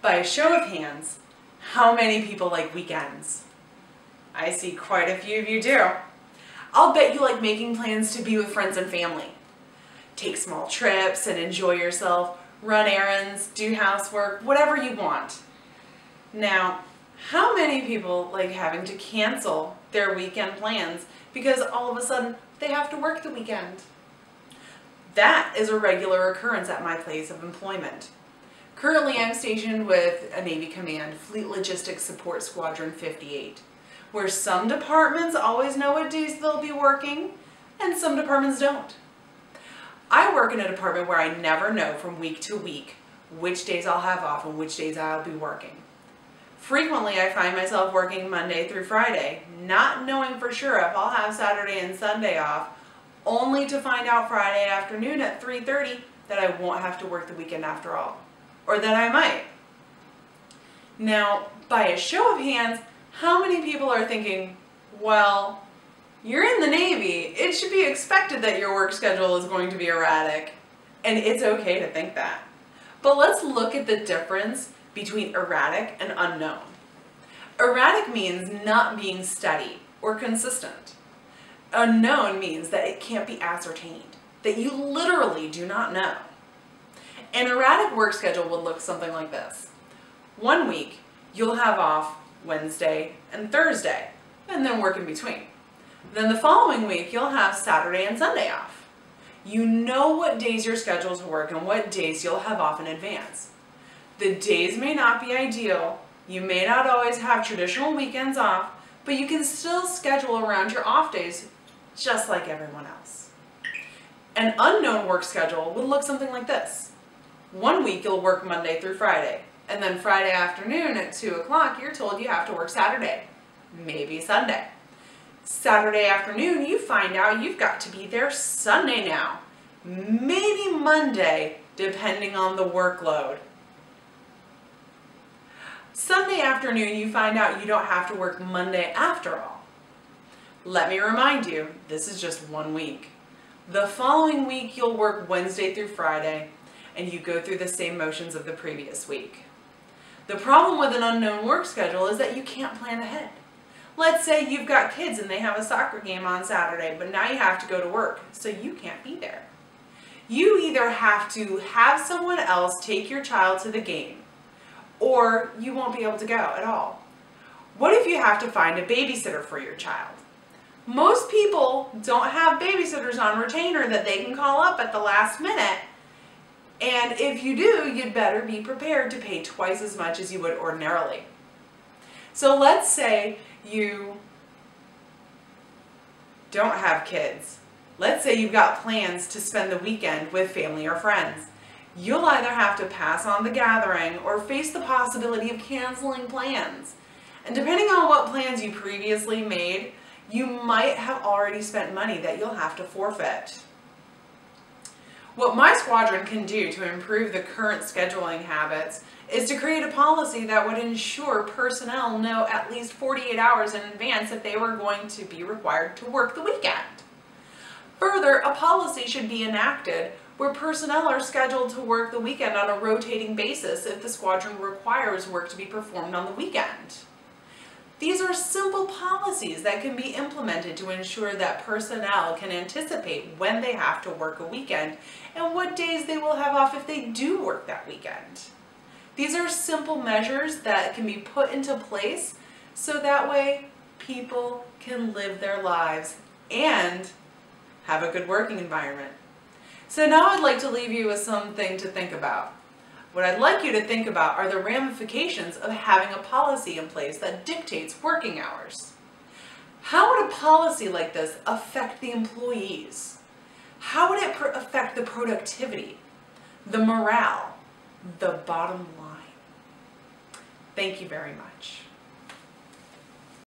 By a show of hands, how many people like weekends? I see quite a few of you do. I'll bet you like making plans to be with friends and family. Take small trips and enjoy yourself, run errands, do housework, whatever you want. Now, how many people like having to cancel their weekend plans because all of a sudden they have to work the weekend? That is a regular occurrence at my place of employment. Currently, I'm stationed with a Navy Command Fleet Logistics Support Squadron 58, where some departments always know what days they'll be working and some departments don't. I work in a department where I never know from week to week which days I'll have off and which days I'll be working. Frequently, I find myself working Monday through Friday, not knowing for sure if I'll have Saturday and Sunday off, only to find out Friday afternoon at 3:30 that I won't have to work the weekend after all, or that I might. Now, by a show of hands, how many people are thinking, well, you're in the Navy, it should be expected that your work schedule is going to be erratic, and it's okay to think that. But let's look at the difference between erratic and unknown. Erratic means not being steady or consistent. Unknown means that it can't be ascertained, that you literally do not know. An erratic work schedule would look something like this. One week, you'll have off Wednesday and Thursday, and then work in between. Then the following week, you'll have Saturday and Sunday off. You know what days your schedules work and what days you'll have off in advance. The days may not be ideal. You may not always have traditional weekends off, but you can still schedule around your off days just like everyone else. An unknown work schedule would look something like this. One week you'll work Monday through Friday, and then Friday afternoon at 2 o'clock you're told you have to work Saturday, maybe Sunday. Saturday afternoon you find out you've got to be there Sunday now, maybe Monday, depending on the workload. Sunday afternoon you find out you don't have to work Monday after all. Let me remind you, this is just 1 week. The following week you'll work Wednesday through Friday, and you go through the same motions of the previous week. The problem with an unknown work schedule is that you can't plan ahead. Let's say you've got kids and they have a soccer game on Saturday, but now you have to go to work, so you can't be there. You either have to have someone else take your child to the game, or you won't be able to go at all. What if you have to find a babysitter for your child? Most people don't have babysitters on retainer that they can call up at the last minute, and if you do, you'd better be prepared to pay twice as much as you would ordinarily. So let's say you don't have kids. Let's say you've got plans to spend the weekend with family or friends. You'll either have to pass on the gathering or face the possibility of canceling plans. And depending on what plans you previously made, you might have already spent money that you'll have to forfeit. What my squadron can do to improve the current scheduling habits is to create a policy that would ensure personnel know at least 48 hours in advance if they were going to be required to work the weekend. Further, a policy should be enacted where personnel are scheduled to work the weekend on a rotating basis if the squadron requires work to be performed on the weekend. These are simple policies that can be implemented to ensure that personnel can anticipate when they have to work a weekend and what days they will have off if they do work that weekend. These are simple measures that can be put into place so that way people can live their lives and have a good working environment. So now I'd like to leave you with something to think about. What I'd like you to think about are the ramifications of having a policy in place that dictates working hours. How would a policy like this affect the employees? How would it affect the productivity, the morale, the bottom line? Thank you very much.